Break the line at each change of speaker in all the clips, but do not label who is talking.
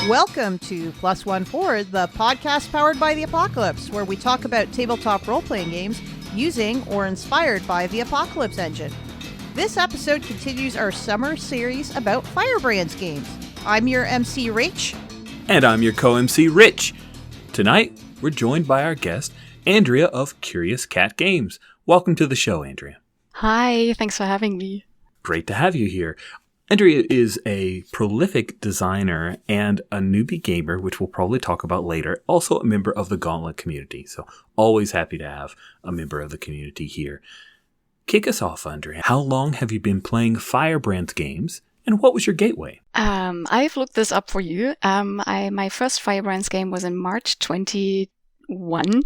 Welcome to Plus One Forward, the podcast powered by the Apocalypse, where we talk about tabletop role-playing games using or inspired by the Apocalypse engine. This episode continues our summer series about Firebrands games. I'm your MC Rach.
And I'm your co-MC Rich. Tonight, we're joined by our guest, Andrea of Curious Cat Games. Welcome to the show, Andrea.
Hi, thanks for having me.
Great to have you here. Andrea is a prolific designer and a newbie gamer, which we'll probably talk about later. Also a member of the Gauntlet community. So always happy to have a member of the community here. Kick us off, Andrea. How long have you been playing Firebrands games, and what was your gateway?
I've looked this up for you. My first Firebrands game was in March 2021,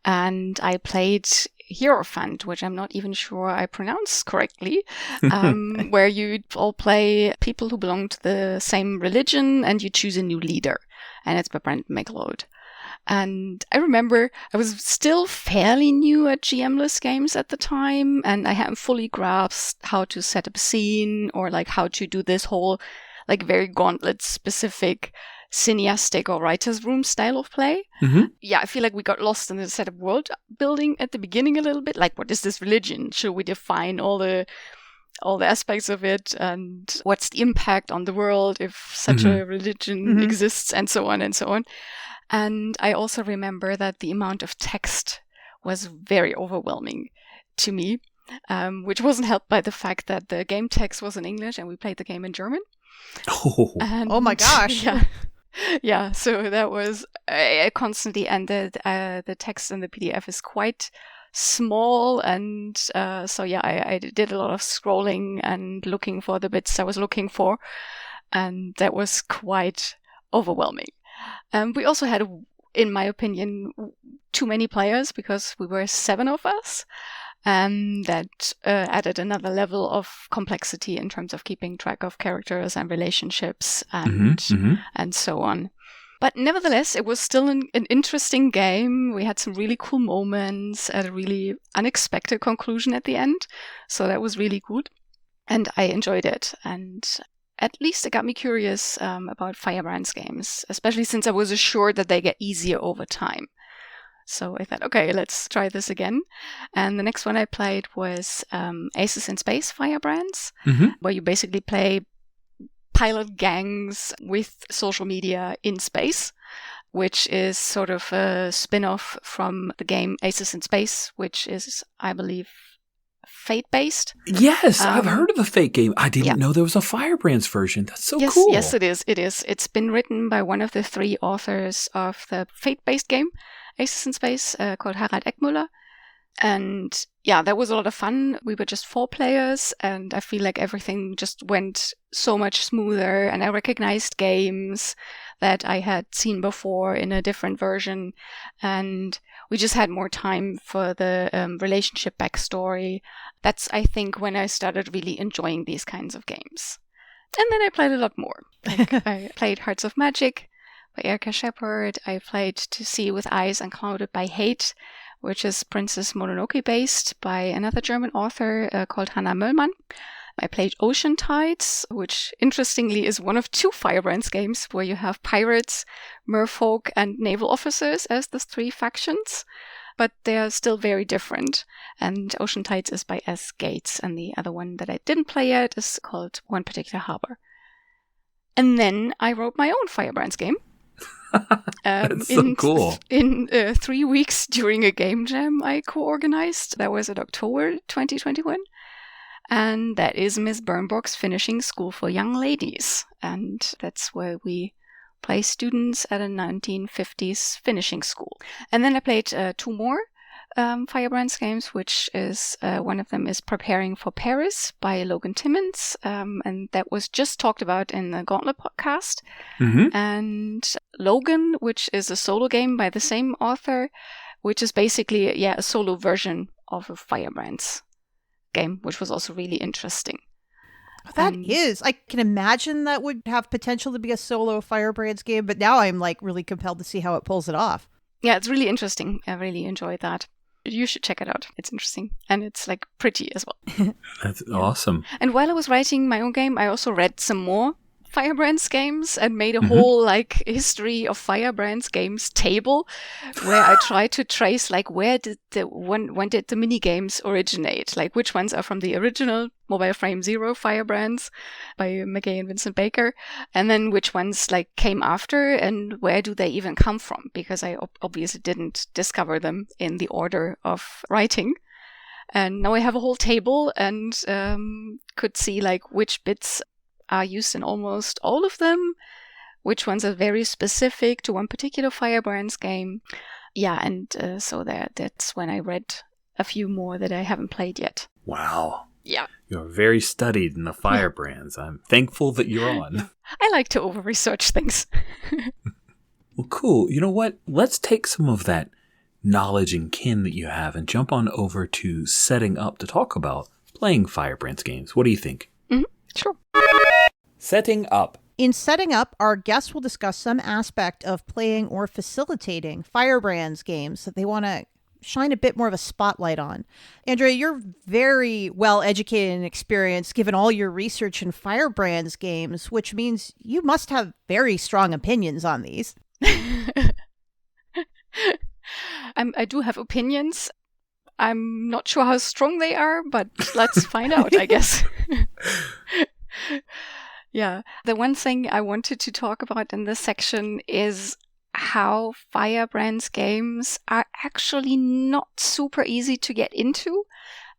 and I played Hierophant, which I'm not even sure I pronounced correctly, where you all play people who belong to the same religion and you choose a new leader. And it's by Brandon McLeod. And I remember I was still fairly new at GM-less games at the time, and I hadn't fully grasped how to set up a scene or like how to do this whole like very Gauntlet-specific cineastic or writer's room style of play.
Mm-hmm.
Yeah, I feel like we got lost in the set of world building at the beginning a little bit. Like, what is this religion? Should we define all the aspects of it? And what's the impact on the world if such a religion exists? And so on and so on. And I also remember that the amount of text was very overwhelming to me, which wasn't helped by the fact that the game text was in English and we played the game in German.
Oh my gosh.
Yeah, so that was constantly, and the text in the PDF is quite small, and so yeah, I did a lot of scrolling and looking for the bits I was looking for, and that was quite overwhelming. We also had, in my opinion, too many players because we were 7 of us. And that added another level of complexity in terms of keeping track of characters and relationships and so on. But nevertheless, it was still an interesting game. We had some really cool moments at a really unexpected conclusion at the end. So that was really good. And I enjoyed it. And at least it got me curious about Firebrands games, especially since I was assured that they get easier over time. So I thought, okay, let's try this again. And the next one I played was Aces in Space Firebrands, where you basically play pilot gangs with social media in space, which is sort of a spin-off from the game Aces in Space, which is, I believe, Fate-based.
Yes, I've heard of the Fate game. I didn't know there was a Firebrands version. That's so cool.
Yes, it is. It's been written by one of the 3 authors of the Fate-based game, Aces in Space, called Harald Eckmüller. And yeah, that was a lot of fun. We were just 4 players, and I feel like everything just went so much smoother, and I recognized games that I had seen before in a different version, and we just had more time for the relationship backstory. That's, I think, when I started really enjoying these kinds of games. And then I played a lot more. Like, I played Hearts of Magic by Erika Shepard. I played To See with Eyes Unclouded by Hate, which is Princess Mononoke based by another German author called Hannah Möllmann. I played Ocean Tides, which interestingly is one of 2 Firebrands games where you have pirates, merfolk, and naval officers as the 3 factions, but they are still very different. And Ocean Tides is by S. Gates, and the other one that I didn't play yet is called One Particular Harbor. And then I wrote my own Firebrands game.
That's so cool.
In 3 weeks during a game jam I co-organized. That was in October 2021. And that is Miss Bernburg's Finishing School for Young Ladies. And that's where we play students at a 1950s finishing school. And then I played 2 more Firebrands games, which is one of them is Preparing for Paris by Logan Timmons, and that was just talked about in the Gauntlet podcast. And Logan, which is a solo game by the same author, which is basically a solo version of a Firebrands game, which was also really interesting.
That is. I can imagine that would have potential to be a solo Firebrands game, but now I'm like really compelled to see how it pulls it off.
Yeah, it's really interesting. I really enjoyed that. You should check it out. It's interesting. And it's like pretty as well.
That's awesome.
And while I was writing my own game, I also read some more Firebrands games and made a whole like history of Firebrands games table where I try to trace like when did the mini games originate, like which ones are from the original Mobile Frame Zero Firebrands by McGay and Vincent Baker, and then which ones like came after and where do they even come from, because I obviously didn't discover them in the order of writing. And now I have a whole table and could see like which bits are used in almost all of them, which ones are very specific to one particular Firebrands game. Yeah, and so that's when I read a few more that I haven't played yet.
Wow.
Yeah.
You're very studied in the Firebrands. I'm thankful that you're on.
Yeah. I like to over-research things.
Well, cool. You know what? Let's take some of that knowledge and kin that you have and jump on over to setting up to talk about playing Firebrands games. What do you think?
Sure.
Setting up.
In setting up, our guests will discuss some aspect of playing or facilitating Firebrands games that they want to shine a bit more of a spotlight on. Andrea, you're very well educated and experienced given all your research in Firebrands games, which means you must have very strong opinions on these.
I do have opinions. I'm not sure how strong they are, but let's find out, I guess. Yeah. The one thing I wanted to talk about in this section is how Firebrands games are actually not super easy to get into,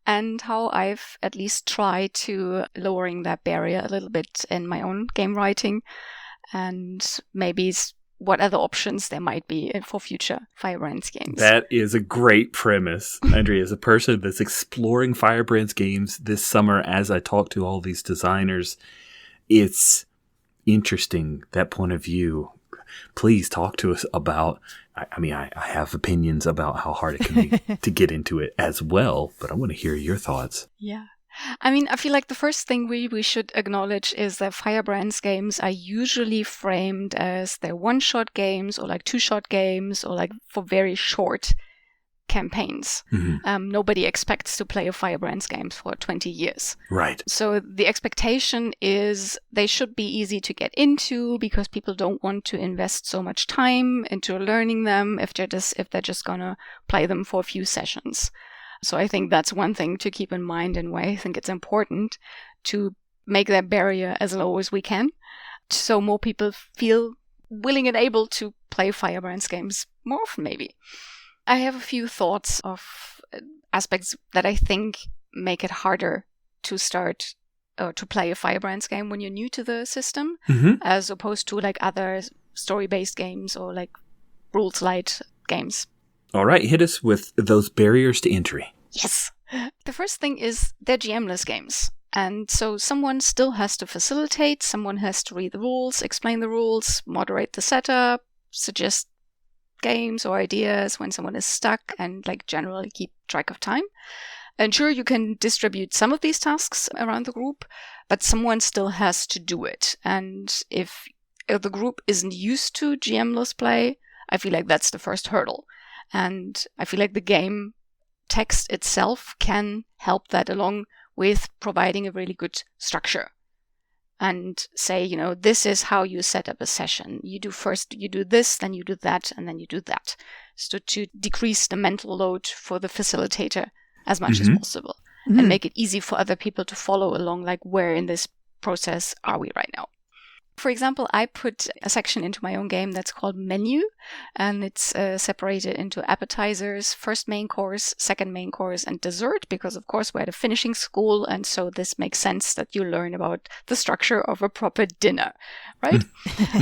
and how I've at least tried to lowering that barrier a little bit in my own game writing, and maybe what other options there might be for future Firebrands games.
That is a great premise, Andrea. As a person that's exploring Firebrands games this summer as I talk to all these designers, it's interesting, that point of view. Please talk to us about, I have opinions about how hard it can be to get into it as well, but I want to hear your thoughts.
Yeah. I feel like the first thing we should acknowledge is that Firebrands games are usually framed as they're one-shot games or like two-shot games or like for very short campaigns. Nobody expects to play a Firebrands game for 20 years.
Right.
So the expectation is they should be easy to get into because people don't want to invest so much time into learning them if they're just gonna play them for a few sessions. So I think that's one thing to keep in mind, and why I think it's important to make that barrier as low as we can, so more people feel willing and able to play Firebrands games more often, maybe. I have a few thoughts of aspects that I think make it harder to start or to play a Firebrands game when you're new to the system, as opposed to like other story-based games or like rules-light games.
All right, hit us with those barriers to entry.
Yes. The first thing is they're GM-less games. And so someone still has to facilitate, someone has to read the rules, explain the rules, moderate the setup, suggest games or ideas when someone is stuck, and like generally keep track of time. And sure, you can distribute some of these tasks around the group, but someone still has to do it. And if the group isn't used to GM-less play, I feel like that's the first hurdle. And I feel like the game text itself can help that, along with providing a really good structure. And say, this is how you set up a session. You do this, then you do that, and then you do that. So to decrease the mental load for the facilitator as much as possible. And make it easy for other people to follow along, like where in this process are we right now. For example, I put a section into my own game that's called Menu, and it's separated into appetizers, first main course, second main course, and dessert, because of course we're at a finishing school, and so this makes sense that you learn about the structure of a proper dinner, right?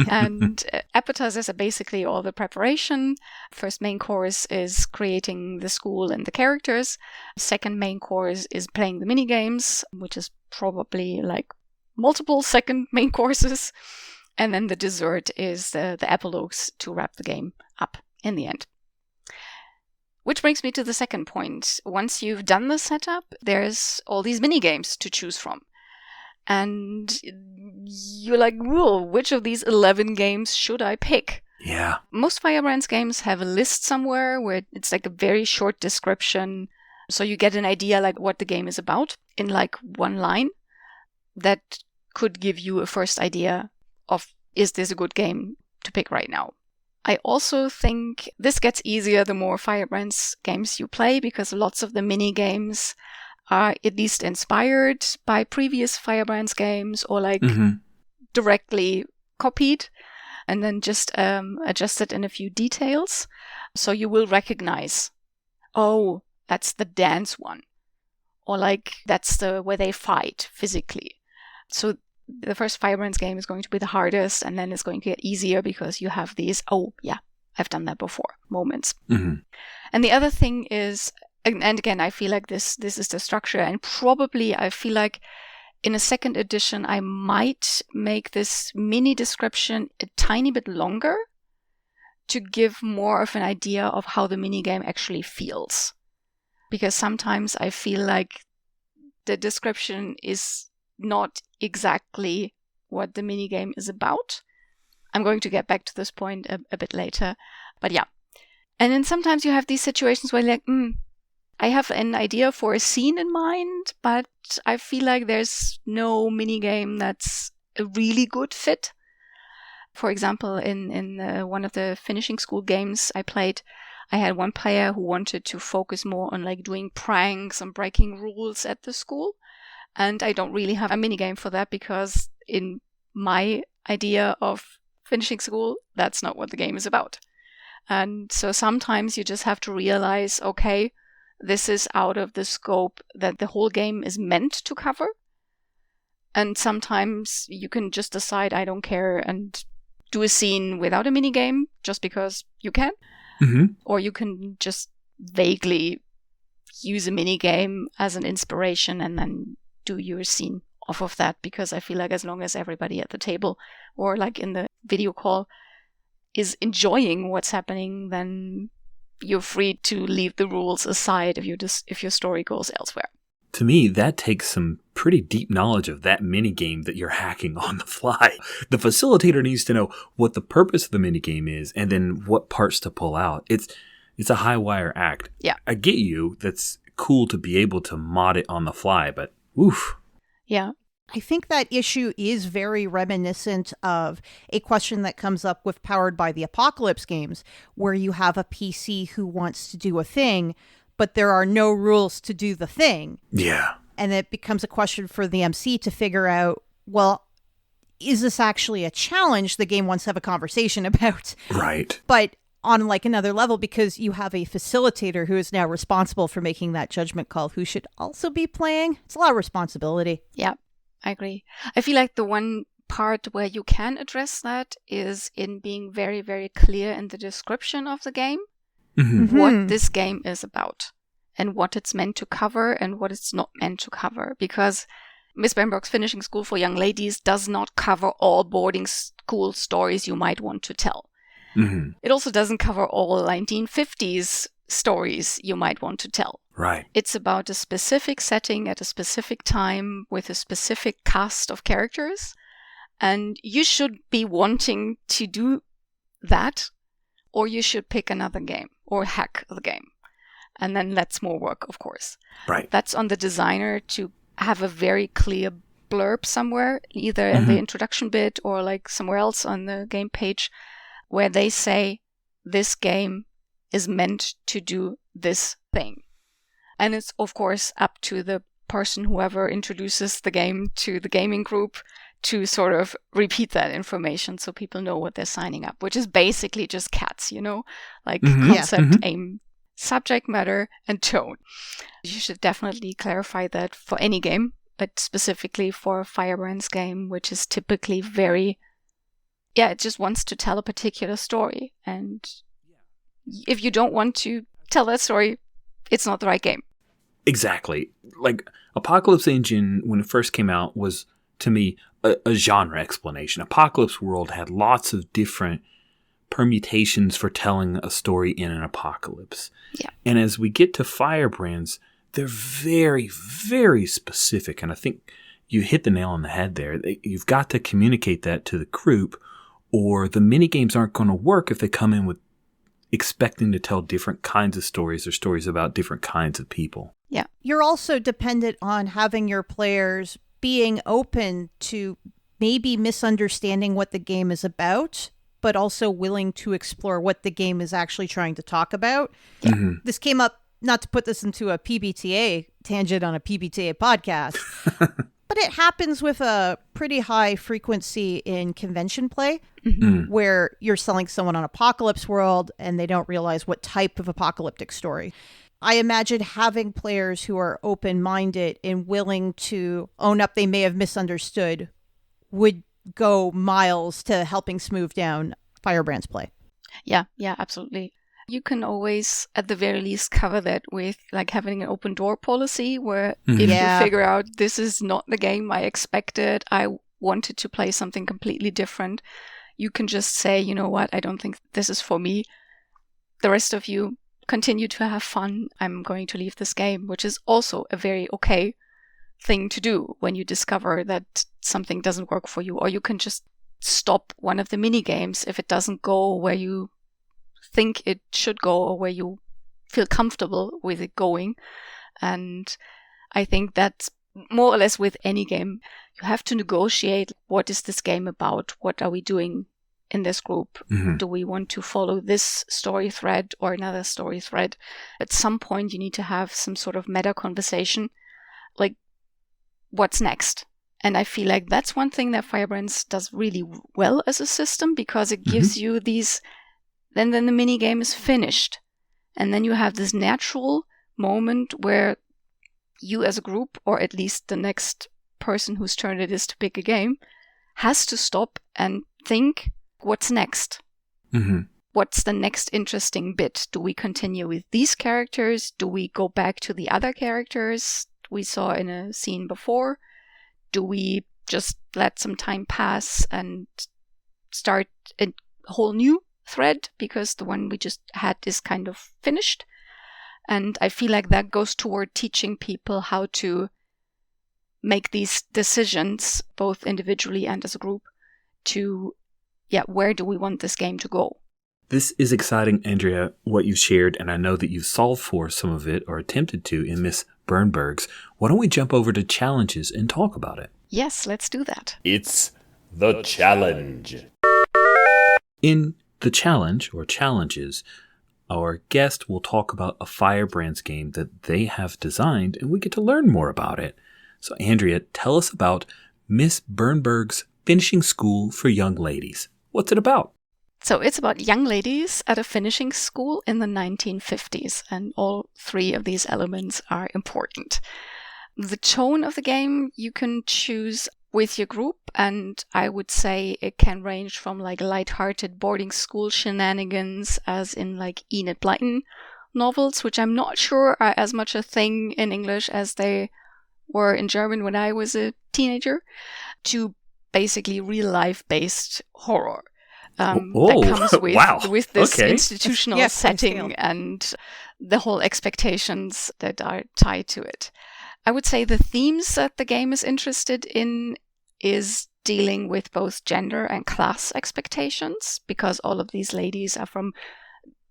And appetizers are basically all the preparation. First main course is creating the school and the characters. Second main course is playing the mini games, which is probably like multiple second main courses, and then the dessert is the epilogues to wrap the game up in the end. Which brings me to the second point. Once you've done the setup, there's all these mini games to choose from. And you're like, whoa, which of these 11 games should I pick?
Yeah.
Most Firebrands games have a list somewhere where it's like a very short description, so you get an idea like what the game is about in like one line. That could give you a first idea of, is this a good game to pick right now? I also think this gets easier the more Firebrands games you play, because lots of the mini games are at least inspired by previous Firebrands games, or like directly copied and then just adjusted in a few details. So you will recognize, oh, that's the dance one, or like that's the where they fight physically. So the first Firebrands game is going to be the hardest, and then it's going to get easier because you have these, oh yeah, I've done that before moments. And the other thing is, and again, I feel like this is the structure, and probably I feel like in a second edition I might make this mini description a tiny bit longer to give more of an idea of how the mini game actually feels. Because sometimes I feel like the description is not exactly what the minigame is about. I'm going to get back to this point a bit later. But yeah. And then sometimes you have these situations where you're like, I have an idea for a scene in mind, but I feel like there's no minigame that's a really good fit. For example, in one of the finishing school games I played, I had one player who wanted to focus more on like doing pranks and breaking rules at the school. And I don't really have a minigame for that, because in my idea of finishing school, that's not what the game is about. And so sometimes you just have to realize, okay, this is out of the scope that the whole game is meant to cover. And sometimes you can just decide, I don't care, and do a scene without a minigame just because you can. Or you can just vaguely use a minigame as an inspiration and then do your scene off of that, because I feel like as long as everybody at the table or like in the video call is enjoying what's happening, then you're free to leave the rules aside if your story goes elsewhere.
To me, that takes some pretty deep knowledge of that minigame that you're hacking on the fly. The facilitator needs to know what the purpose of the minigame is and then what parts to pull out. It's a high wire act.
Yeah.
I get you. That's cool to be able to mod it on the fly, but oof.
Yeah.
I think that issue is very reminiscent of a question that comes up with Powered by the Apocalypse games, where you have a PC who wants to do a thing, but there are no rules to do the thing.
Yeah.
And it becomes a question for the MC to figure out, well, is this actually a challenge the game wants to have a conversation about?
Right.
But on like another level, because you have a facilitator who is now responsible for making that judgment call, who should also be playing. It's a lot of responsibility.
Yeah, I agree. I feel like the one part where you can address that is in being very, very clear in the description of the game. What this game is about and what it's meant to cover and what it's not meant to cover. Because Miss Bernburg's Finishing School for Young Ladies does not cover all boarding school stories you might want to tell. It also doesn't cover all 1950s stories you might want to tell.
Right.
It's about a specific setting at a specific time with a specific cast of characters. And you should be wanting to do that, or you should pick another game or hack the game. And then that's more work, of course.
Right.
That's on the designer to have a very clear blurb somewhere, either in the introduction bit or like somewhere else on the game page, where they say, this game is meant to do this thing. And it's, of course, up to the person, whoever introduces the game to the gaming group, to sort of repeat that information so people know what they're signing up, which is basically just CATS, like concept, aim, subject matter, and tone. You should definitely clarify that for any game, but specifically for a Firebrands game, which is typically it just wants to tell a particular story. And if you don't want to tell that story, it's not the right game.
Exactly. Like, Apocalypse Engine, when it first came out, was, to me, a genre explanation. Apocalypse World had lots of different permutations for telling a story in an apocalypse.
Yeah.
And as we get to Firebrands, they're very, very specific. And I think you hit the nail on the head there. You've got to communicate that to the group, or the minigames aren't going to work if they come in with expecting to tell different kinds of stories or stories about different kinds of people.
Yeah.
You're also dependent on having your players being open to maybe misunderstanding what the game is about, but also willing to explore what the game is actually trying to talk about.
Mm-hmm.
This came up, not to put this into a PbtA tangent on a PbtA podcast, but it happens with a pretty high frequency in convention play, where you're selling someone on Apocalypse World and they don't realize what type of apocalyptic story. I imagine having players who are open-minded and willing to own up they may have misunderstood would go miles to helping smooth down Firebrands play.
Yeah, absolutely. You can always, at the very least, cover that with like having an open door policy where if you figure out this is not the game I expected, I wanted to play something completely different, you can just say, you know what, I don't think this is for me. The rest of you continue to have fun. I'm going to leave this game, which is also a very okay thing to do when you discover that something doesn't work for you, or you can just stop one of the mini games if it doesn't go where you think it should go or where you feel comfortable with it going. And I think that's more or less with any game. You have to negotiate, what is this game about? What are we doing in this group? Do we want to follow this story thread or another story thread? At some point you need to have some sort of meta conversation, like what's next? And I feel like that's one thing that Firebrands does really well as a system, because it gives you these, then the mini game is finished. And then you have this natural moment where you as a group, or at least the next person whose turn it is to pick a game, has to stop and think, what's next? What's the next interesting bit? Do we continue with these characters? Do we go back to the other characters we saw in a scene before? Do we just let some time pass and start a whole new thread because the one we just had is kind of finished? And I feel like that goes toward teaching people how to make these decisions, both individually and as a group, to, where do we want this game to go?
This is exciting, Andrea, what you've shared, and I know that you've solved for some of it, or attempted to, in Miss Bernburg's. Why don't we jump over to challenges and talk about it?
Yes, let's do that.
It's the challenge.
In the challenge, or challenges, our guest will talk about a Firebrands game that they have designed, and we get to learn more about it. So, Andrea, tell us about Miss Bernburg's Finishing School for Young Ladies. What's it about?
So it's about young ladies at a finishing school in the 1950s, and all three of these elements are important. The tone of the game you can choose with your group, and I would say it can range from like lighthearted boarding school shenanigans, as in like Enid Blyton novels, which I'm not sure are as much a thing in English as they were in German when I was a teenager, to basically real life based horror. That comes with this institutional setting and the whole expectations that are tied to it. I would say the themes that the game is interested in is dealing with both gender and class expectations, because all of these ladies are from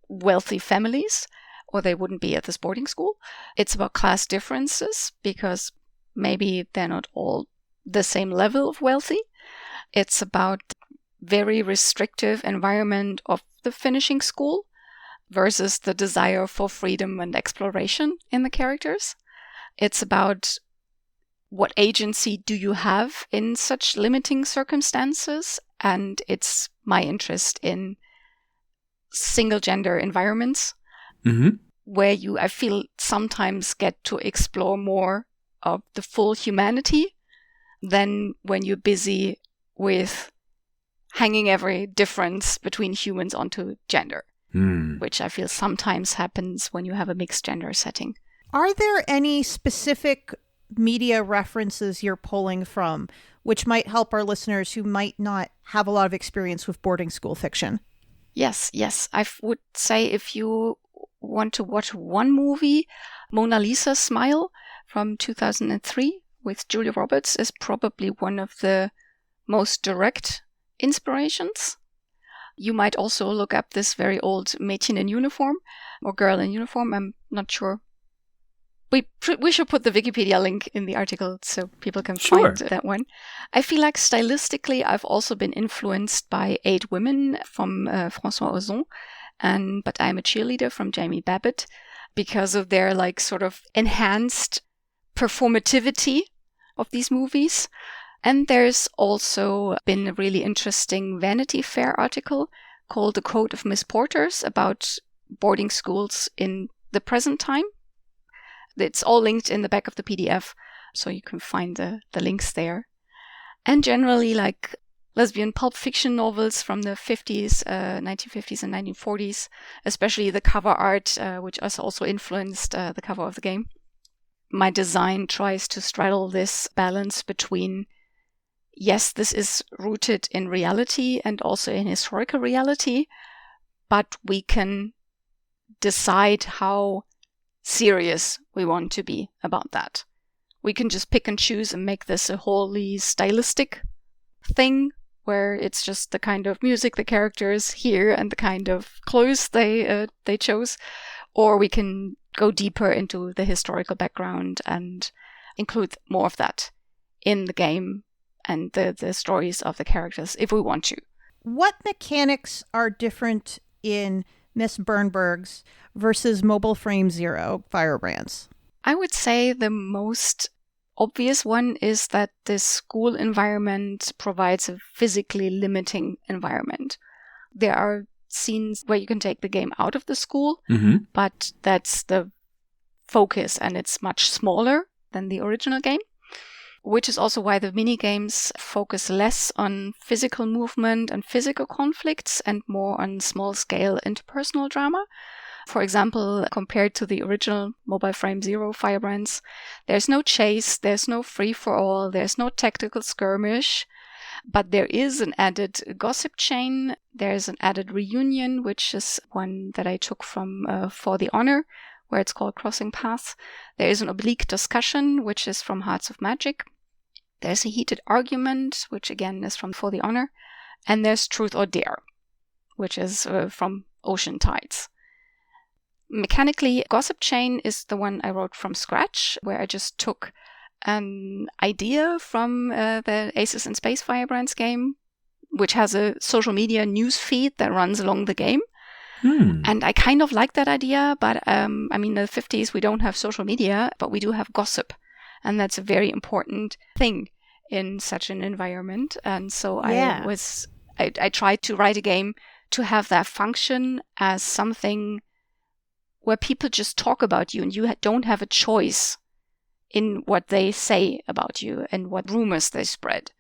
wealthy families, or they wouldn't be at this boarding school. It's about class differences, because maybe they're not all the same level of wealthy. It's about very restrictive environment of the finishing school versus the desire for freedom and exploration in the characters. It's about what agency do you have in such limiting circumstances, and it's my interest in single gender environments where you, I feel, sometimes get to explore more of the full humanity than when you're busy with hanging every difference between humans onto gender, which I feel sometimes happens when you have a mixed gender setting.
Are there any specific media references you're pulling from which might help our listeners who might not have a lot of experience with boarding school fiction?
Yes. I would say if you want to watch one movie, Mona Lisa's Smile from 2003 with Julia Roberts is probably one of the most direct inspirations. You might also look up this very old Mädchen in Uniform, or Girl in Uniform. I'm not sure We should put the Wikipedia link in the article so people can
Sure.
find that one. I feel like stylistically, I've also been influenced by 8 Women from François Ozon, but I'm a Cheerleader from Jamie Babbitt because of their like sort of enhanced performativity of these movies. And there's also been a really interesting Vanity Fair article called The Code of Miss Porters about boarding schools in the present time. It's all linked in the back of the PDF, so you can find the links there. And generally, like lesbian pulp fiction novels from the 50s, 1950s and 1940s, especially the cover art, which has also influenced the cover of the game. My design tries to straddle this balance between, yes, this is rooted in reality and also in historical reality, but we can decide how serious we want to be about that. We can just pick and choose and make this a wholly stylistic thing where it's just the kind of music the characters hear and the kind of clothes they chose, or we can go deeper into the historical background and include more of that in the game and the stories of the characters if we want to.
What mechanics are different in Miss Bernburg's versus Mobile Frame Zero Firebrands?
I would say the most obvious one is that the school environment provides a physically limiting environment. There are scenes where you can take the game out of the school, but that's the focus and it's much smaller than the original game, which is also why the mini-games focus less on physical movement and physical conflicts and more on small-scale interpersonal drama. For example, compared to the original Mobile Frame Zero Firebrands, there's no chase, there's no free-for-all, there's no tactical skirmish, but there is an added gossip chain, there's an added reunion, which is one that I took from For the Honor, where it's called Crossing Paths. There is an oblique discussion, which is from Hearts of Magic. There's a heated argument, which again is from For the Honor. And there's Truth or Dare, which is from Ocean Tides. Mechanically, Gossip Chain is the one I wrote from scratch, where I just took an idea from the Aces in Space Firebrands game, which has a social media news feed that runs along the game. And I kind of like that idea, but in the 50s we don't have social media, but we do have gossip. And that's a very important thing in such an environment. And so I tried to write a game to have that function as something where people just talk about you and you don't have a choice in what they say about you and what rumors they spread.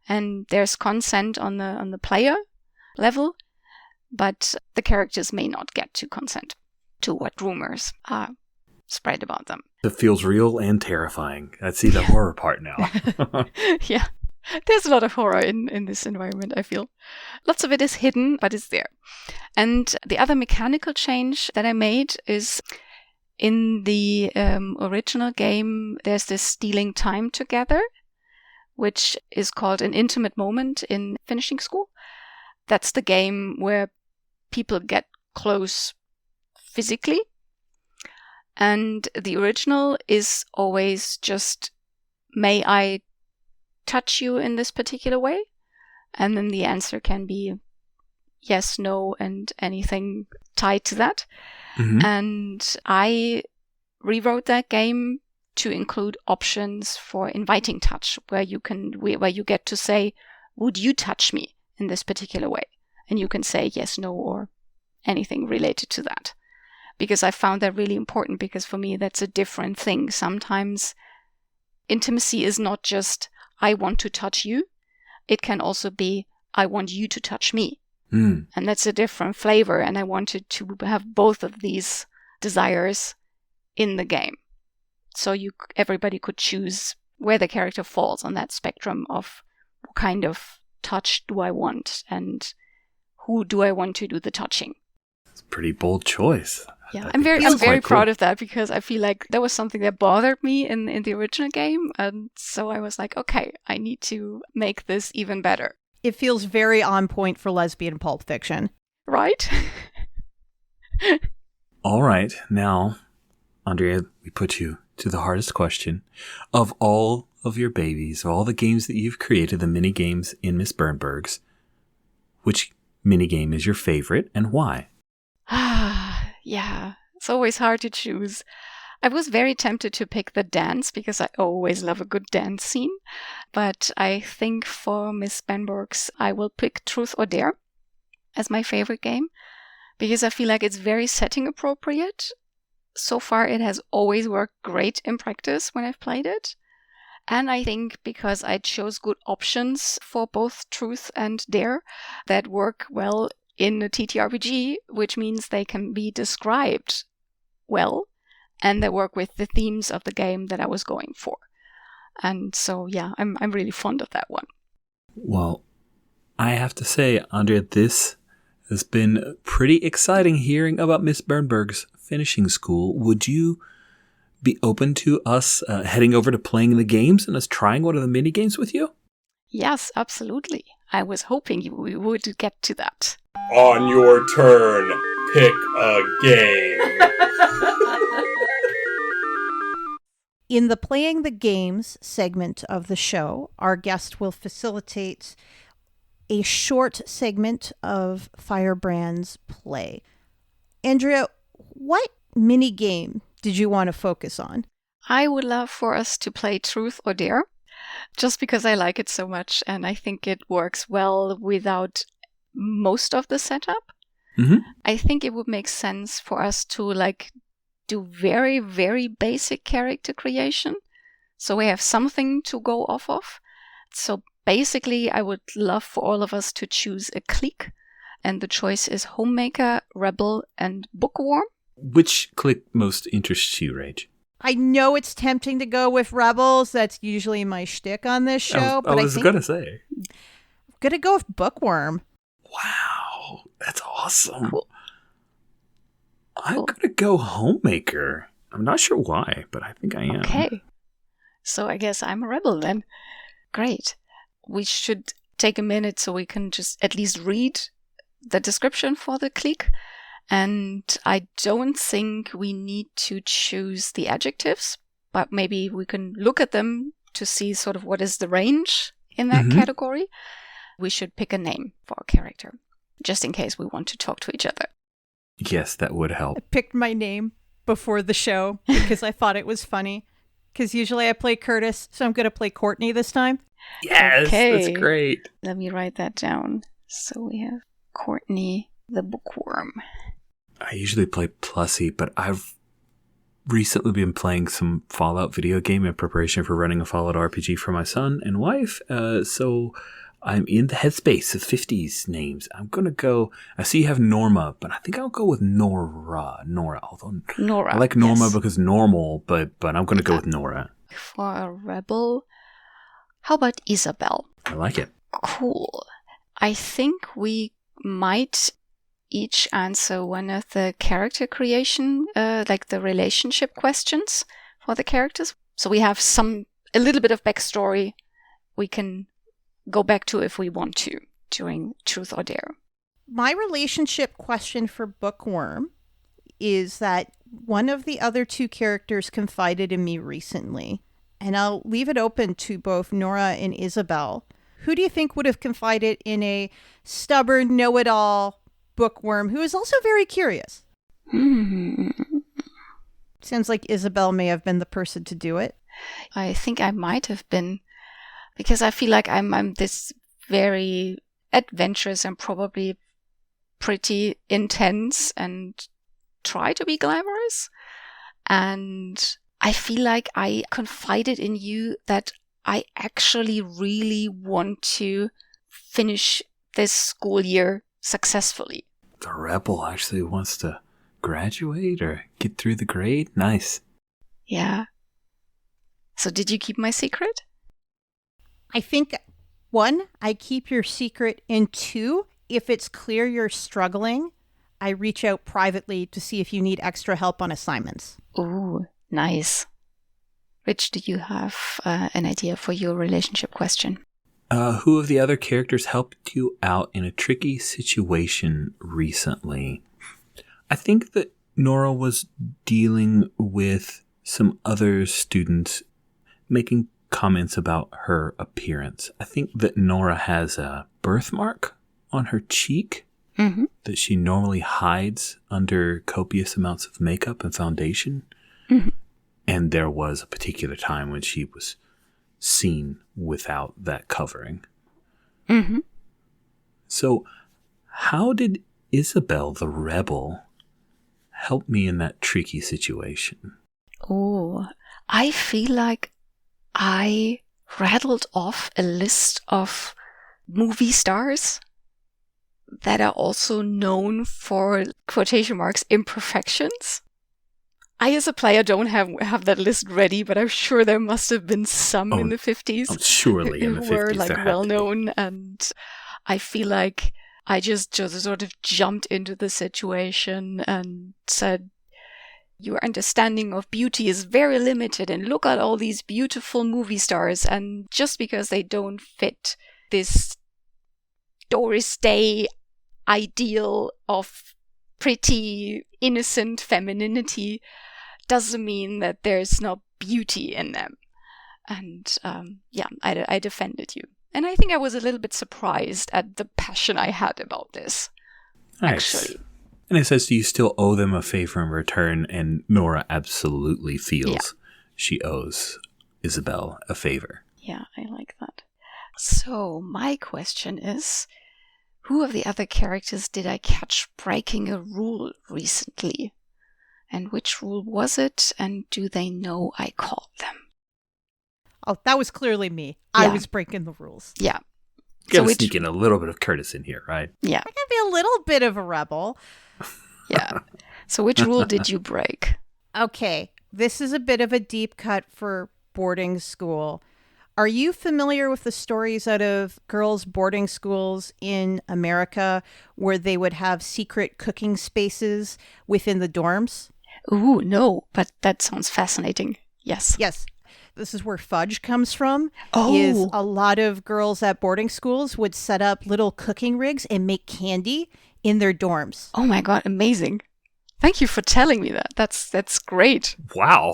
And there's consent on the player level, but the characters may not get to consent to what rumors are spread about them.
It feels real and terrifying. I see the horror part now.
Yeah. There's a lot of horror in this environment, I feel. Lots of it is hidden, but it's there. And the other mechanical change that I made is in the original game, there's this stealing time together, which is called an intimate moment in finishing school. That's the game where people get close physically. And the original is always just, may I touch you in this particular way? And then the answer can be yes, no, and anything tied to that. And I rewrote that game to include options for inviting touch, where you get to say, would you touch me in this particular way? And you can say yes, no, or anything related to that. Because I found that really important, because for me that's a different thing. Sometimes intimacy is not just I want to touch you. It can also be I want you to touch me. And that's a different flavor. And I wanted to have both of these desires in the game. So everybody could choose where the character falls on that spectrum of what kind of touch do I want and who do I want to do the touching.
It's a pretty bold choice.
Yeah, I'm very proud of that, because I feel like that was something that bothered me in the original game. And so I was like, okay, I need to make this even better.
It feels very on point for lesbian pulp fiction.
Right?
All right. Now, Andrea, we put you to the hardest question. Of all of your babies, of all the games that you've created, the mini games in Miss Bernburg's, which mini game is your favorite and why?
Yeah, it's always hard to choose. I was very tempted to pick the dance because I always love a good dance scene. But I think for Miss Bernburg's, I will pick Truth or Dare as my favorite game because I feel like it's very setting appropriate. So far, it has always worked great in practice when I've played it. And I think because I chose good options for both Truth and Dare that work well in a TTRPG, which means they can be described well. And they work with the themes of the game that I was going for. And so, yeah, I'm really fond of that one.
Well, I have to say, Andrea, this has been pretty exciting hearing about Miss Bernburg's finishing school. Would you be open to us heading over to playing the games and us trying one of the mini games with you?
Yes, absolutely. I was hoping we would get to that.
On your turn, pick a game.
In the Playing the Games segment of the show, our guest will facilitate a short segment of Firebrands play. Andrea, what mini game did you want to focus on?
I would love for us to play Truth or Dare, just because I like it so much and I think it works well without most of the setup.
Mm-hmm.
I think it would make sense for us to do very, very basic character creation. So we have something to go off of. So basically, I would love for all of us to choose a clique. And the choice is Homemaker, Rebel, and Bookworm.
Which clique most interests you, Rach?
I know it's tempting to go with Rebels. That's usually my shtick on this show.
I was going to say.
I'm going to go with Bookworm.
Wow, that's awesome.
Cool.
I'm going to go Homemaker. I'm not sure why, but I think I am.
Okay. So I guess I'm a rebel then. Great. We should take a minute so we can just at least read the description for the clique. And I don't think we need to choose the adjectives, but maybe we can look at them to see sort of what is the range in that category. We should pick a name for a character, just in case we want to talk to each other.
Yes, that would help.
I picked my name before the show because I thought it was funny. Because usually I play Curtis, so I'm going to play Courtney this time.
Yes,
Okay.
That's great.
Let me write that down. So we have Courtney the Bookworm.
I usually play Plussy, but I've recently been playing some Fallout video game in preparation for running a Fallout RPG for my son and wife. So I'm in the headspace of 50s names. I'm going to go... I see you have Norma, but I think I'll go with Nora. Although
Nora.
I like Norma
yes.
because normal, but I'm going to go with Nora.
For a rebel, how about Isabel?
I like it.
Cool. I think we might each answer one of the character creation, like the relationship questions for the characters. So we have a little bit of backstory we can go back to if we want to during Truth or Dare.
My relationship question for Bookworm is that one of the other two characters confided in me recently, and I'll leave it open to both Nora and Isabel. Who do you think would have confided in a stubborn, know-it-all Bookworm who is also very curious? Sounds like Isabel may have been the person to do it.
I think I might have been, because I feel like I'm this very adventurous and probably pretty intense and try to be glamorous. And I feel like I confided in you that I actually really want to finish this school year successfully.
The rebel actually wants to graduate or get through the grade? Nice.
Yeah. So did you keep my secret?
I think, 1, I keep your secret, and 2, if it's clear you're struggling, I reach out privately to see if you need extra help on assignments.
Ooh, nice. Rich, do you have an idea for your relationship question?
Who of the other characters helped you out in a tricky situation recently? I think that Nora was dealing with some other students making comments about her appearance. I think that Nora has a birthmark on her cheek that she normally hides under copious amounts of makeup and foundation. And there was a particular time when she was seen without that covering. So how did Isabel the rebel help me in that tricky situation?
Oh, I feel like I rattled off a list of movie stars that are also known for, quotation marks, imperfections. I, as a player, don't have that list ready, but I'm sure there must have been some in the 50s.
Oh, surely in the 50s.
Who were like well known, and I feel like I just sort of jumped into the situation and said, your understanding of beauty is very limited, and look at all these beautiful movie stars, and just because they don't fit this Doris Day ideal of pretty, innocent femininity doesn't mean that there's no beauty in them. And I defended you. And I think I was a little bit surprised at the passion I had about this.
Nice.
Actually.
And it says, do you still owe them a favor in return? And Nora absolutely feels she owes Isabel a favor.
Yeah, I like that. So my question is, who of the other characters did I catch breaking a rule recently? And which rule was it? And do they know I called them?
Oh, that was clearly me.
Yeah.
I was breaking the rules.
Yeah.
Gotta sneak in a little bit of Curtis in here, right?
Yeah.
I can be a little bit of a rebel.
Yeah. So which rule did you break?
Okay, this is a bit of a deep cut for boarding school. Are you familiar with the stories out of girls' boarding schools in America where they would have secret cooking spaces within the dorms?
Ooh, no, but that sounds fascinating. Yes.
Yes. This is where fudge comes from.
Oh.
Is a lot of girls at boarding schools would set up little cooking rigs and make candy in their dorms.
Oh my God, amazing. Thank you for telling me that. That's great.
Wow.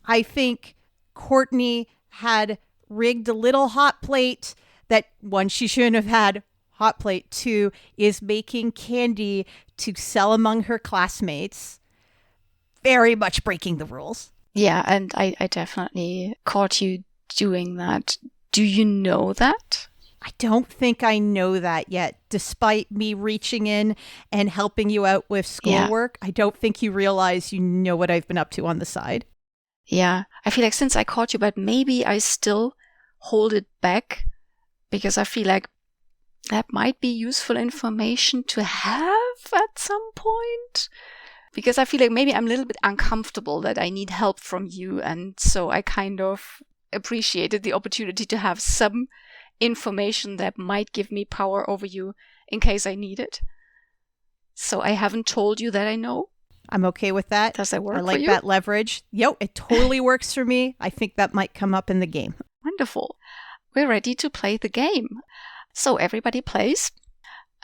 I think Courtney had rigged a little hot plate that, one, she shouldn't have had. Hot plate 2 is making candy to sell among her classmates. Very much breaking the rules.
Yeah, and I definitely caught you doing that. Do you know that?
I don't think I know that yet. Despite me reaching in and helping you out with schoolwork, I don't think you realize you know what I've been up to on the side.
Yeah, I feel like since I caught you, but maybe I still hold it back because I feel like that might be useful information to have at some point. Because I feel like maybe I'm a little bit uncomfortable that I need help from you. And so I kind of appreciated the opportunity to have some information that might give me power over you in case I need it. So I haven't told you that I know.
I'm okay with that.
Does that work
I
for
like
you?
that leverage. Yo, it totally works for me. I think that might come up in the game.
Wonderful. We're ready to play the game. So everybody plays.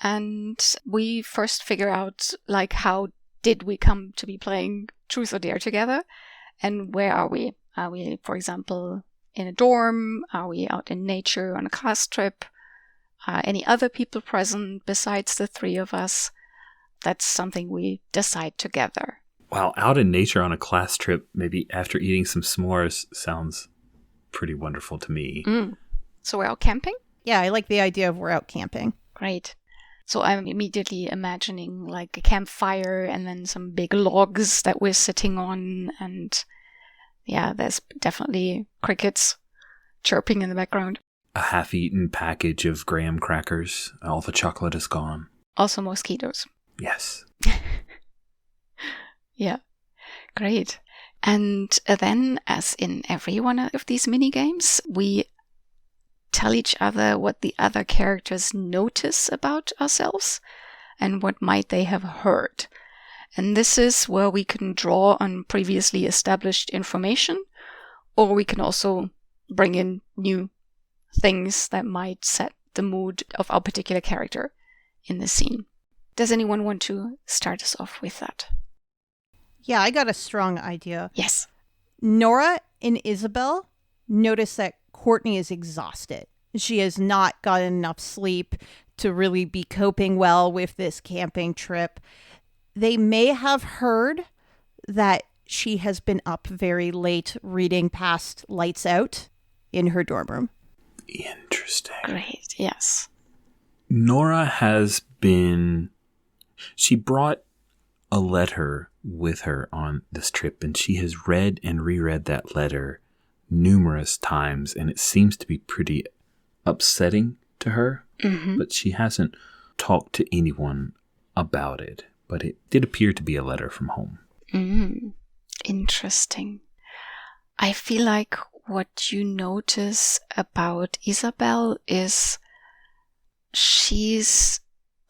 And we first figure out, like, how did we come to be playing Truth or Dare together? And where are we? Are we, for example, in a dorm? Are we out in nature on a class trip? Are any other people present besides the three of us? That's something we decide together.
Wow, out in nature on a class trip, maybe after eating some s'mores, sounds pretty wonderful to me.
So we're out camping?
Yeah, I like the idea of we're out camping.
Great. So I'm immediately imagining like a campfire and then some big logs that we're sitting on. And yeah, there's definitely crickets chirping in the background.
A half-eaten package of graham crackers. All the chocolate is gone.
Also mosquitoes.
Yes.
Yeah, great. And then, as in every one of these mini games, we tell each other what the other characters notice about ourselves and what might they have heard. And this is where we can draw on previously established information, or we can also bring in new things that might set the mood of our particular character in the scene. Does anyone want to start us off with that?
Yeah, I got a strong idea.
Yes.
Nora and Isabel notice that Courtney is exhausted. She has not gotten enough sleep to really be coping well with this camping trip. They may have heard that she has been up very late reading past Lights Out in her dorm room.
Interesting.
Great, yes.
Nora has been... She brought a letter with her on this trip, and she has read and reread that letter numerous times, and it seems to be pretty upsetting to her, but she hasn't talked to anyone about it. But it did appear to be a letter from home.
Interesting. I feel like what you notice about Isabel is she's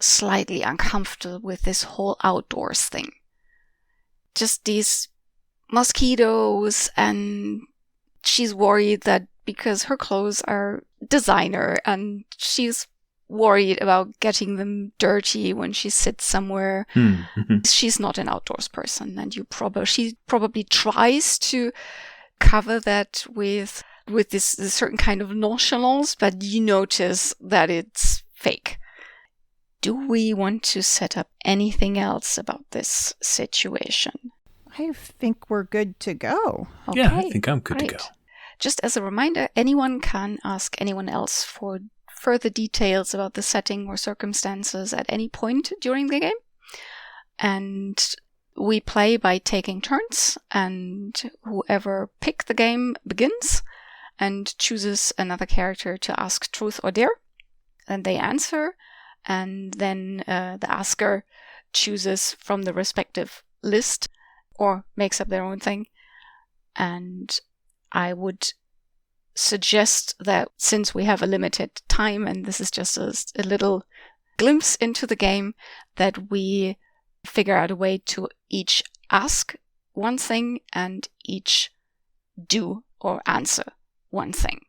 slightly uncomfortable with this whole outdoors thing. Just these mosquitoes, and she's worried that because her clothes are designer and she's worried about getting them dirty when she sits somewhere. She's not an outdoors person, and she probably tries to cover that with this certain kind of nonchalance, but you notice that it's fake. Do we want to set up anything else about this situation?
I think we're good to go.
Okay,
yeah, I think I'm good to go.
Just as a reminder, anyone can ask anyone else for further details about the setting or circumstances at any point during the game. And we play by taking turns, and whoever picked the game begins and chooses another character to ask truth or dare. And they answer, and then the asker chooses from the respective list or makes up their own thing. And I would suggest that since we have a limited time, and this is just a little glimpse into the game, that we figure out a way to each ask one thing and each do or answer one thing.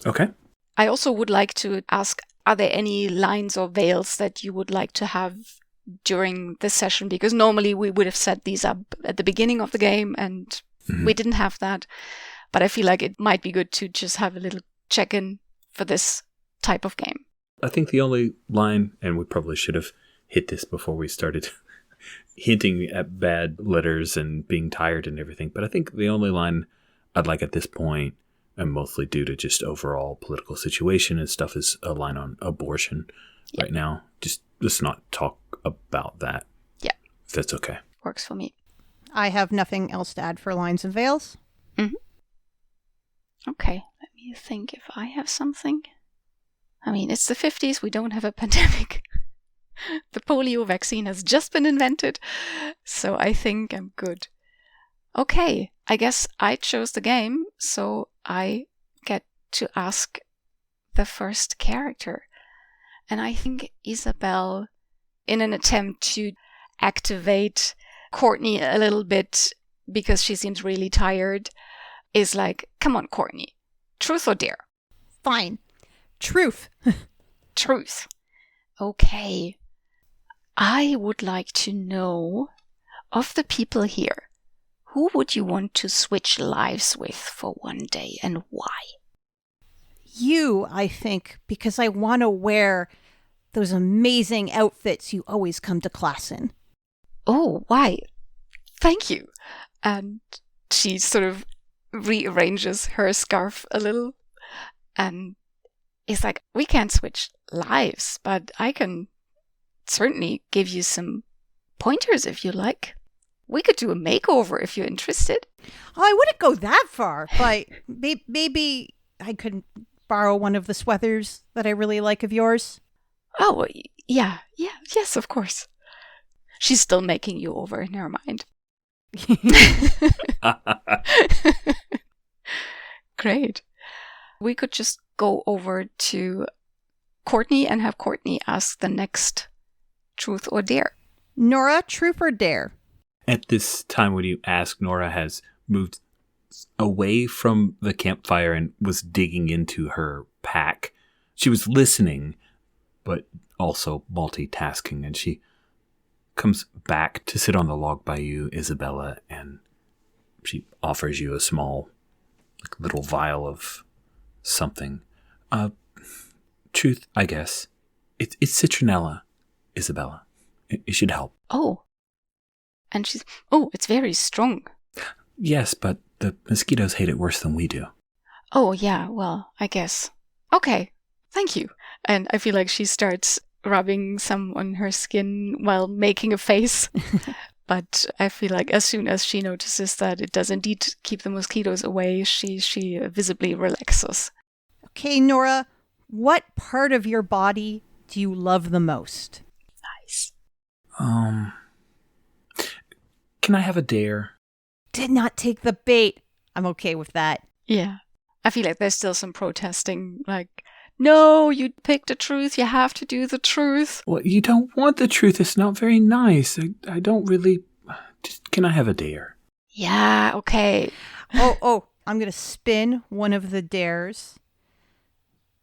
Okay.
I also would like to ask, are there any lines or veils that you would like to have during this session? Because normally we would have set these up at the beginning of the game, and we didn't have that. But I feel like it might be good to just have a little check-in for this type of game.
I think the only line, and we probably should have hit this before we started hinting at bad letters and being tired and everything, but I think the only line I'd like at this point, and mostly due to just overall political situation and stuff, is a line on abortion right now. Just let's not talk about that.
Yeah.
If that's okay.
Works for me.
I have nothing else to add for lines and veils.
Okay, let me think if I have something. I mean, it's the 50s, we don't have a pandemic. The polio vaccine has just been invented, so I think I'm good. Okay, I guess I chose the game, so I get to ask the first character. And I think Isabel, in an attempt to activate Courtney a little bit because she seems really tired, is like, come on, Courtney, truth or dare?
Fine. Truth.
Truth. Okay. I would like to know, of the people here, who would you want to switch lives with for one day and why?
You, I think, because I want to wear those amazing outfits you always come to class in.
Oh, why? Thank you. And she sort of rearranges her scarf a little and is like, we can't switch lives, but I can certainly give you some pointers if you like. We could do a makeover if you're interested.
Oh, I wouldn't go that far, but maybe I could borrow one of the sweaters that I really like of yours.
Oh, yes, of course. She's still making you over in her mind. Great. We could just go over to Courtney and have Courtney ask the next truth or dare.
Nora, truth or dare?
At this time when you ask, Nora has moved away from the campfire and was digging into her pack. She was listening, but also multitasking, and she comes back to sit on the log by you, Isabella, and she offers you a small, little vial of something. Truth, I guess. It's citronella, Isabella. It should help.
Oh. And it's very strong.
Yes, but the mosquitoes hate it worse than we do.
Oh, yeah, well, I guess. Okay, thank you. And I feel like she starts rubbing some on her skin while making a face. But I feel like as soon as she notices that it does indeed keep the mosquitoes away, she visibly relaxes.
Okay, Nora, what part of your body do you love the most?
Nice.
Can I have a dare?
Did not take the bait. I'm okay with that.
Yeah. I feel like there's still some protesting, like, no, you picked the truth, you have to do the truth.
Well, you don't want the truth. It's not very nice. I don't really... Can I have a dare?
Yeah, okay.
Oh, I'm going to spin one of the dares.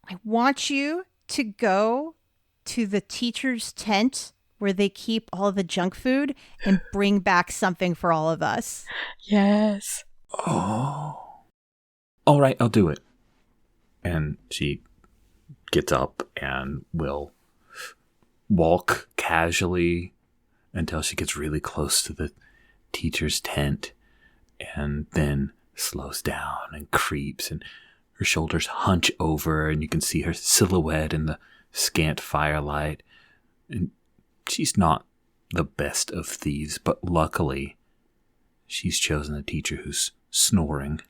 I want you to go to the teacher's tent where they keep all the junk food and bring back something for all of us.
Yes.
Oh. All right, I'll do it. And she gets up and will walk casually until she gets really close to the teacher's tent, and then slows down and creeps, and her shoulders hunch over, and you can see her silhouette in the scant firelight. And she's not the best of thieves, but luckily she's chosen a teacher who's snoring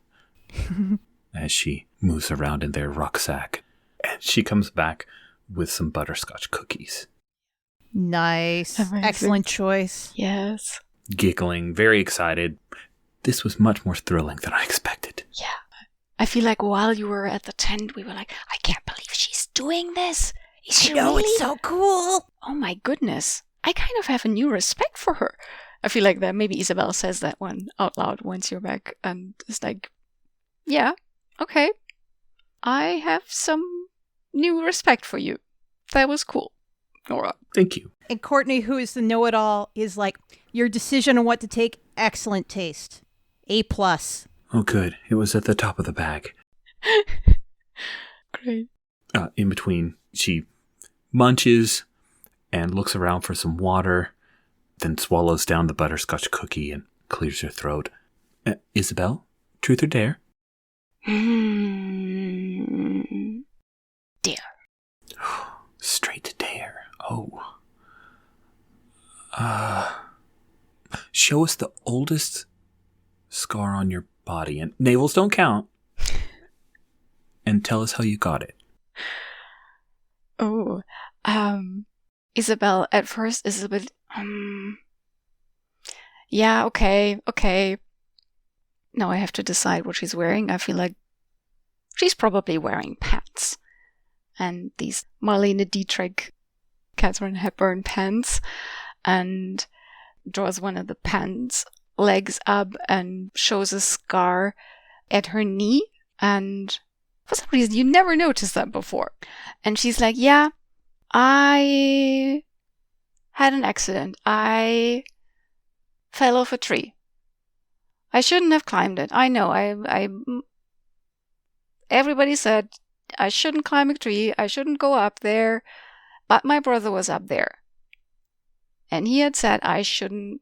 as she moves around in their rucksack. And she comes back with some butterscotch cookies.
Nice.
Amazing.
Excellent choice.
Yes.
Giggling, very excited. This was much more thrilling than I expected.
Yeah. I feel like while you were at the tent, we were like, I can't believe she's doing this. Is she really?
It's so cool.
Oh my goodness. I kind of have a new respect for her. I feel like that maybe Isabel says that one out loud once you're back, and it's like, yeah, okay. I have some new respect for you. That was cool. All right.
Thank you.
And Courtney, who is the know-it-all, is like, your decision on what to take, excellent taste. A+.
Oh, good. It was at the top of the bag.
Great.
In between, she munches and looks around for some water, then swallows down the butterscotch cookie and clears her throat. Isabel, truth or dare?
Dare.
Straight to dare. Oh. Show us the oldest scar on your body, and navels don't count. And tell us how you got it.
Oh, Isabel at first is a bit, yeah, okay. Now I have to decide what she's wearing. I feel like she's probably wearing pants. And these Marlene Dietrich, Katharine Hepburn pants. And draws one of the pants legs up and shows a scar at her knee. And for some reason, you never noticed that before. And she's like, yeah, I had an accident. I fell off a tree. I shouldn't have climbed it. I know. Everybody said I shouldn't climb a tree. I shouldn't go up there. But my brother was up there. And he had said I shouldn't.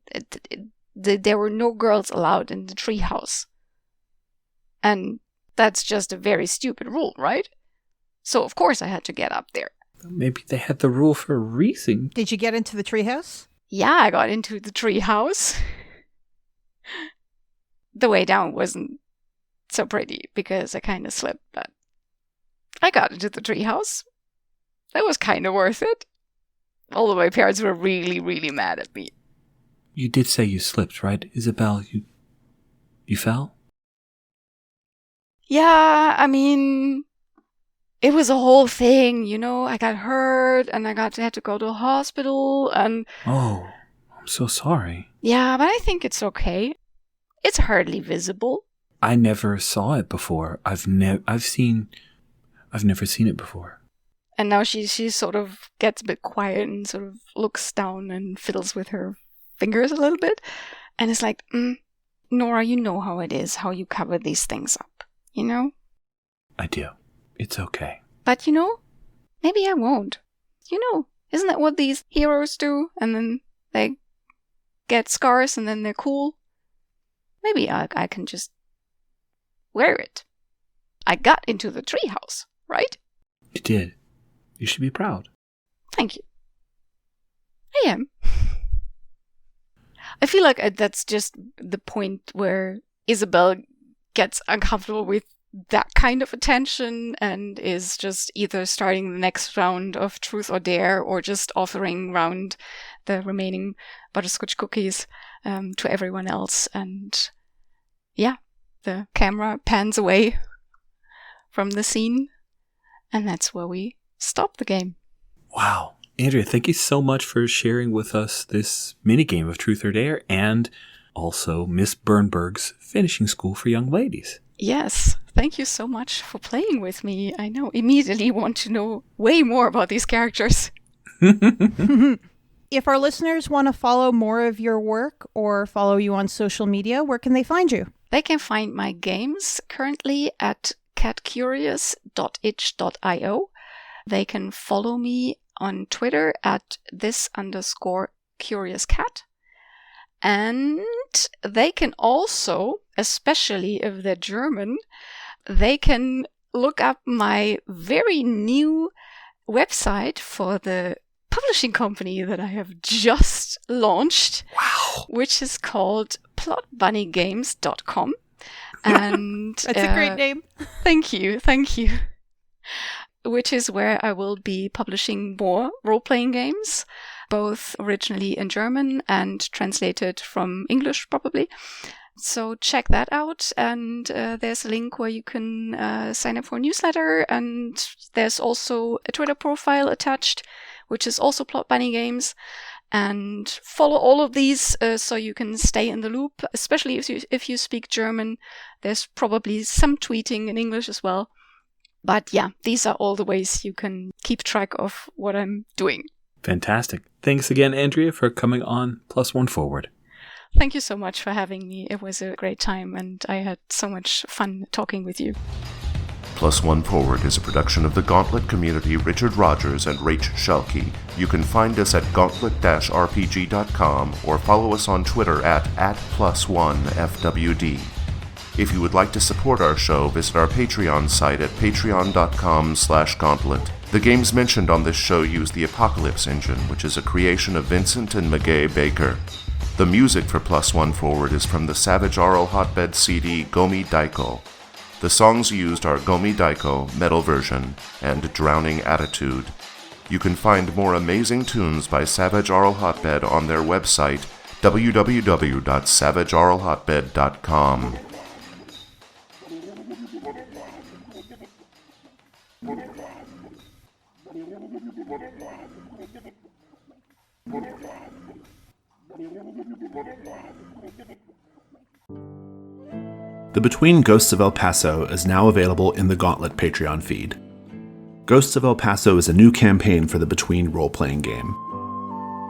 There were no girls allowed in the tree house. And that's just a very stupid rule, right? So of course I had to get up there.
Maybe they had the rule for a reason.
Did you get into the treehouse?
Yeah, I got into the tree house. The way down wasn't so pretty because I kind of slipped, but I got into the tree house. That was kind of worth it. Although my parents were really, really mad at me.
You did say you slipped, right, Isabel? You fell?
Yeah, I mean, it was a whole thing, you know. I got hurt and I had to go to a hospital and...
Oh, I'm so sorry.
Yeah, but I think it's okay. It's hardly visible.
I never saw it before. I've never seen it before.
And now she sort of gets a bit quiet and sort of looks down and fiddles with her fingers a little bit. And it's like, Nora, you know how it is, how you cover these things up, you know?
I do. It's okay.
But you know, maybe I won't. You know, isn't that what these heroes do? And then they get scars and then they're cool. Maybe I can just wear it. I got into the treehouse, right?
You did. You should be proud.
Thank you. I am. I feel like that's just the point where Isabel gets uncomfortable with that kind of attention and is just either starting the next round of Truth or Dare or just offering round the remaining butterscotch cookies to everyone else. And yeah, the camera pans away from the scene, and that's where we stop the game.
Wow. Andrea, thank you so much for sharing with us this minigame of Truth or Dare and also Miss Bernburg's Finishing School for Young Ladies.
Yes, thank you so much for playing with me. I know, immediately want to know way more about these characters.
If our listeners want to follow more of your work or follow you on social media, where can they find you?
They can find my games currently at catcurious.itch.io. They can follow me on Twitter at @this_curiouscat. And they can also, especially if they're German, they can look up my very new website for the publishing company that I have just launched.
Wow.
Which is called PlotBunnyGames.com. And
That's a great name.
Thank you. Which is where I will be publishing more role-playing games, both originally in German and translated from English, probably. So check that out. And there's a link where you can sign up for a newsletter. And there's also a Twitter profile attached, which is also Plot Bunny Games. And follow all of these so you can stay in the loop, especially if you speak German. There's probably some tweeting in English as well. But yeah, these are all the ways you can keep track of what I'm doing.
Fantastic. Thanks again, Andrea, for coming on Plus One Forward.
Thank you so much for having me. It was a great time, and I had so much fun talking with you.
Plus One Forward is a production of the Gauntlet community, Richard Rogers and Rach Schelke. You can find us at gauntlet-rpg.com or follow us on Twitter at @+1FWD. If you would like to support our show, visit our Patreon site at patreon.com/gauntlet. The games mentioned on this show use the Apocalypse engine, which is a creation of Vincent and Magay Baker. The music for Plus One Forward is from the Savage Aural Hotbed CD Gomi Daiko. The songs used are Gomi Daiko, Metal Version, and Drowning Attitude. You can find more amazing tunes by Savage Aural Hotbed on their website, www.savageauralhotbed.com.
The Between Ghosts of El Paso is now available in the Gauntlet Patreon feed. Ghosts of El Paso is a new campaign for the Between role-playing game.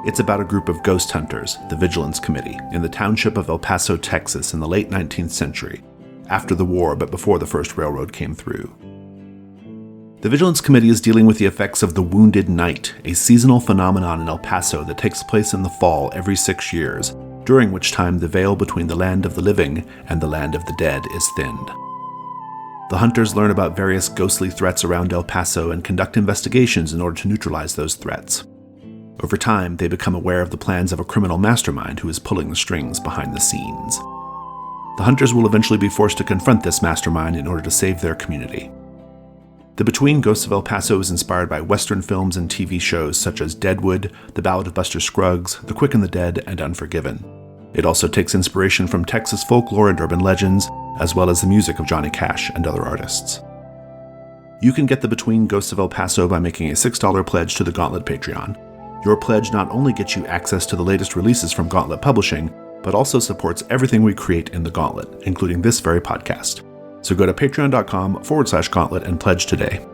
It's about a group of ghost hunters, the Vigilance Committee, in the township of El Paso, Texas in the late 19th century, after the war but before the first railroad came through. The Vigilance Committee is dealing with the effects of the Wounded Night, a seasonal phenomenon in El Paso that takes place in the fall every 6 years, during which time the veil between the land of the living and the land of the dead is thinned. The hunters learn about various ghostly threats around El Paso and conduct investigations in order to neutralize those threats. Over time, they become aware of the plans of a criminal mastermind who is pulling the strings behind the scenes. The hunters will eventually be forced to confront this mastermind in order to save their community. The Between Ghosts of El Paso is inspired by Western films and TV shows such as Deadwood, The Ballad of Buster Scruggs, The Quick and the Dead, and Unforgiven. It also takes inspiration from Texas folklore and urban legends, as well as the music of Johnny Cash and other artists. You can get The Between Ghosts of El Paso by making a $6 pledge to the Gauntlet Patreon. Your pledge not only gets you access to the latest releases from Gauntlet Publishing, but also supports everything we create in the Gauntlet, including this very podcast. So go to patreon.com/Gauntlet and pledge today.